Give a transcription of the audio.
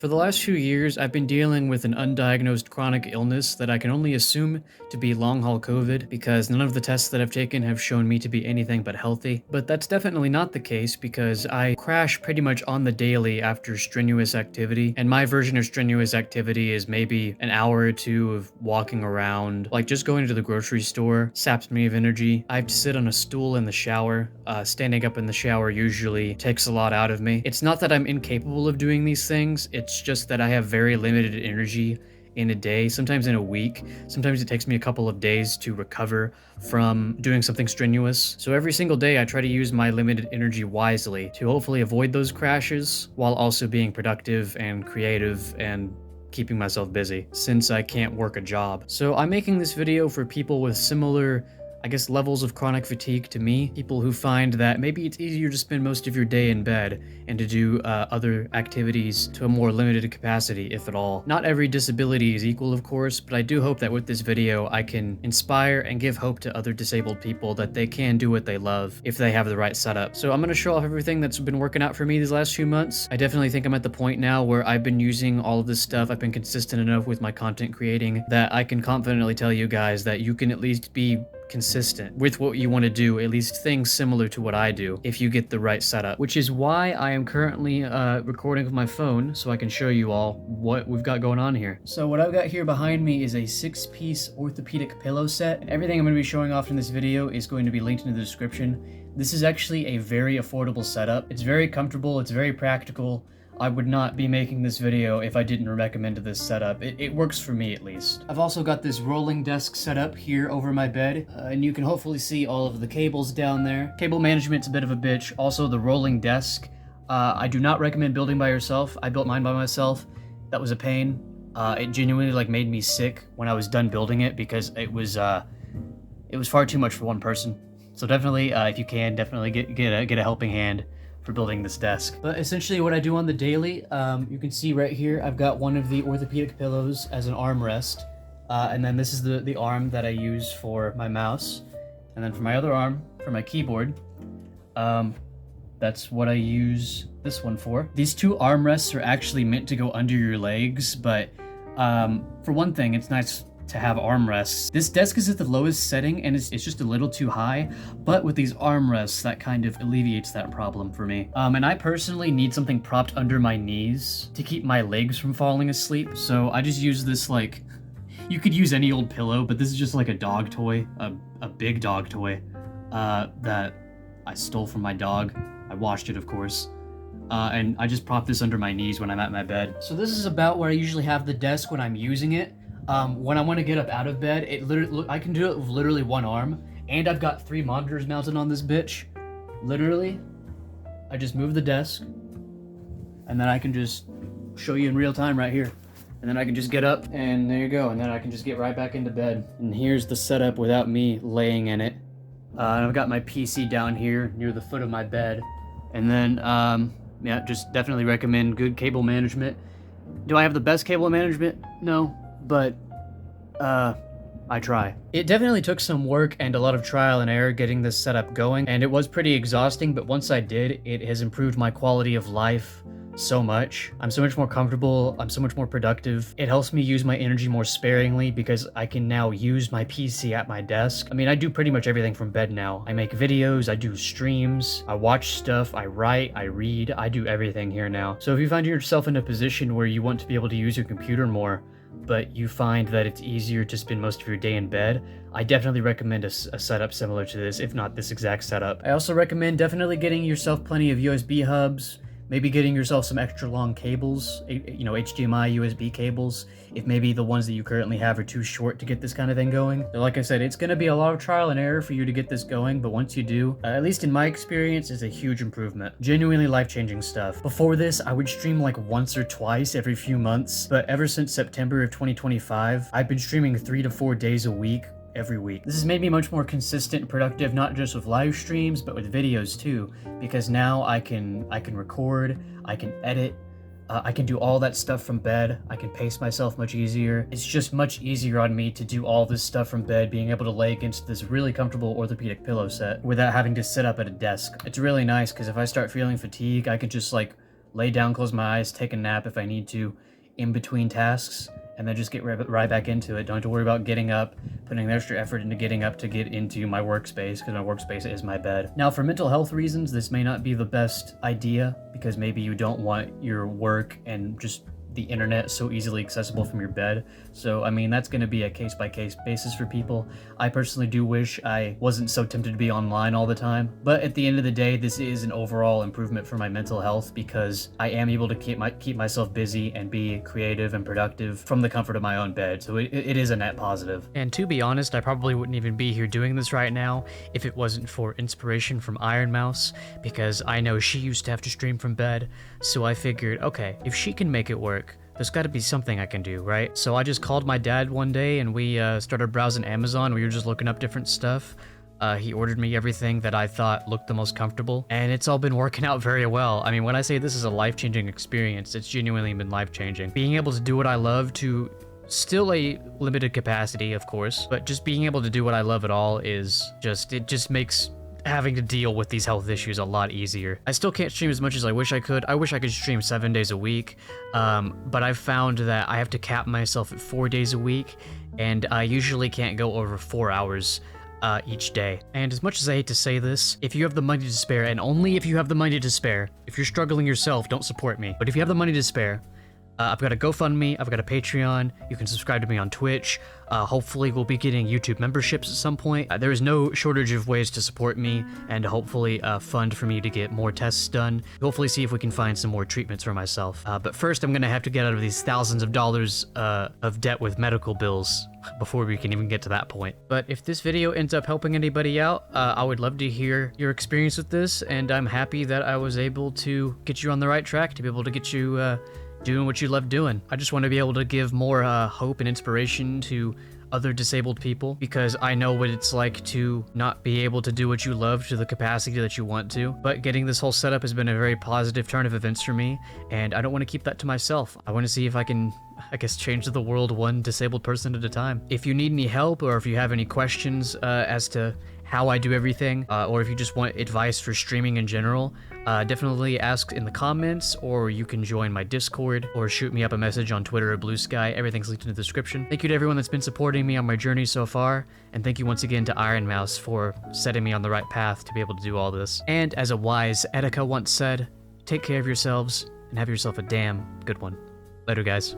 For the last few years, I've been dealing with an undiagnosed chronic illness that I can only assume to be long haul COVID because none of the tests that I've taken have shown me to be anything but healthy. But that's definitely not the case because I crash pretty much on the daily after strenuous activity, and my version of strenuous activity is maybe an hour or two of walking around. Like just going to the grocery store saps me of energy. I have to sit on a stool in the shower. Standing up in the shower usually takes a lot out of me. It's not that I'm incapable of doing these things, it's just that I have very limited energy in a day, sometimes in a week. Sometimes it takes me a couple of days to recover from doing something strenuous. So every single day I try to use my limited energy wisely to hopefully avoid those crashes while also being productive and creative and keeping myself busy since I can't work a job. So I'm making this video for people with similar levels of chronic fatigue to me, people who find that maybe it's easier to spend most of your day in bed and to do other activities to a more limited capacity, if at all. Not every disability is equal, of course, but I do hope that with this video, I can inspire and give hope to other disabled people that they can do what they love if they have the right setup. So I'm going to show off everything that's been working out for me these last few months. I definitely think I'm at the point now where I've been using all of this stuff. I've been consistent enough with my content creating that I can confidently tell you guys that you can at least be consistent with what you want to do, at least things similar to what I do, if you get the right setup, which is why I am currently recording with my phone so I can show you all what we've got going on here. So what I've got here behind me is a 6-piece orthopedic pillow set, and everything I'm going to be showing off in this video is going to be linked in the description. This is actually a very affordable setup. It's very comfortable, it's very practical. I would not be making this video if I didn't recommend this setup. It works for me, at least. I've also got this rolling desk set up here over my bed, and you can hopefully see all of the cables down there. Cable management's a bit of a bitch. Also, the rolling desk, I do not recommend building by yourself. I built mine by myself. That was a pain. It genuinely made me sick when I was done building it because it was far too much for one person. So definitely, if you can, definitely get a helping hand for building this desk. But essentially what I do on the daily, you can see right here, I've got one of the orthopedic pillows as an armrest. And then this is the arm that I use for my mouse. And then for my other arm, for my keyboard, that's what I use this one for. These two armrests are actually meant to go under your legs, but for one thing, it's nice to have armrests. This desk is at the lowest setting and it's just a little too high, but with these armrests, that kind of alleviates that problem for me. And I personally need something propped under my knees to keep my legs from falling asleep, so I just use this, like, you could use any old pillow, but this is just like a dog toy, a big dog toy, that I stole from my dog. I washed it, of course. And I just prop this under my knees when I'm at my bed. So this is about where I usually have the desk when I'm using it. When I want to get up out of bed, I can do it with literally one arm, and I've got 3 monitors mounted on this bitch. Literally, I just move the desk, and then I can just show you in real time right here. And then I can just get up, and there you go, and then I can just get right back into bed. And here's the setup without me laying in it. And I've got my PC down here near the foot of my bed. And then, yeah, just definitely recommend good cable management. Do I have the best cable management? No. But, I try. It definitely took some work and a lot of trial and error getting this setup going, and it was pretty exhausting, but once I did, it has improved my quality of life so much. I'm so much more comfortable, I'm so much more productive. It helps me use my energy more sparingly because I can now use my PC at my desk. I mean, I do pretty much everything from bed now. I make videos, I do streams, I watch stuff, I write, I read, I do everything here now. So if you find yourself in a position where you want to be able to use your computer more, but you find that it's easier to spend most of your day in bed, I definitely recommend a setup similar to this, if not this exact setup. I also recommend definitely getting yourself plenty of USB hubs, maybe getting yourself some extra long cables, you know, HDMI, USB cables, if maybe the ones that you currently have are too short to get this kind of thing going. So like I said, it's gonna be a lot of trial and error for you to get this going, but once you do, at least in my experience, it's a huge improvement. Genuinely life-changing stuff. Before this, I would stream like once or twice every few months, but ever since September of 2025, I've been streaming 3 to 4 days a week, every week. This has made me much more consistent and productive, not just with live streams, but with videos too, because now I can record, I can edit, I can do all that stuff from bed. I can pace myself much easier. It's just much easier on me to do all this stuff from bed, being able to lay against this really comfortable orthopedic pillow set without having to sit up at a desk. It's really nice because if I start feeling fatigue, I can just like lay down, close my eyes, take a nap if I need to in between tasks, and then just get right back into it. Don't have to worry about getting up, putting extra effort into getting up to get into my workspace, because my workspace is my bed. Now, for mental health reasons, this may not be the best idea, because maybe you don't want your work and just the internet so easily accessible from your bed. So, I mean, that's going to be a case-by-case basis for people. I personally do wish I wasn't so tempted to be online all the time, but at the end of the day, this is an overall improvement for my mental health because I am able to keep myself busy and be creative and productive from the comfort of my own bed. So it is a net positive. And to be honest, I probably wouldn't even be here doing this right now if it wasn't for inspiration from IRONMOUSE, because I know she used to have to stream from bed. So I figured, okay, if she can make it work, there's got to be something I can do, right? So I just called my dad one day and we started browsing Amazon. We were just looking up different stuff. He ordered me everything that I thought looked the most comfortable, and it's all been working out very well. I mean, when I say this is a life-changing experience, it's genuinely been life-changing. Being able to do what I love to still a limited capacity, of course, but just being able to do what I love at all is it just makes having to deal with these health issues a lot easier. I still can't stream as much as I wish I could. I wish I could stream 7 days a week, but I've found that I have to cap myself at 4 days a week, and I usually can't go over 4 hours each day. And as much as I hate to say this, if you have the money to spare, and only if you have the money to spare, if you're struggling yourself, don't support me. But if you have the money to spare, I've got a GoFundMe, I've got a Patreon, you can subscribe to me on Twitch, hopefully we'll be getting YouTube memberships at some point. There is no shortage of ways to support me and hopefully fund for me to get more tests done. Hopefully see if we can find some more treatments for myself. But first I'm gonna have to get out of these thousands of dollars of debt with medical bills before we can even get to that point. But if this video ends up helping anybody out, I would love to hear your experience with this, and I'm happy that I was able to get you on the right track, to be able to get you doing what you love doing. I just want to be able to give more hope and inspiration to other disabled people, because I know what it's like to not be able to do what you love to the capacity that you want to. But getting this whole setup has been a very positive turn of events for me, and I don't want to keep that to myself. I want to see if I can, I guess, change the world one disabled person at a time. If you need any help, or if you have any questions as to how I do everything, or if you just want advice for streaming in general, definitely ask in the comments, or you can join my Discord, or shoot me up a message on Twitter or Blue Sky. Everything's linked in the description. Thank you to everyone that's been supporting me on my journey so far, and thank you once again to IRONMOUSE for setting me on the right path to be able to do all this. And as a wise Etika once said, take care of yourselves and have yourself a damn good one. Later, guys.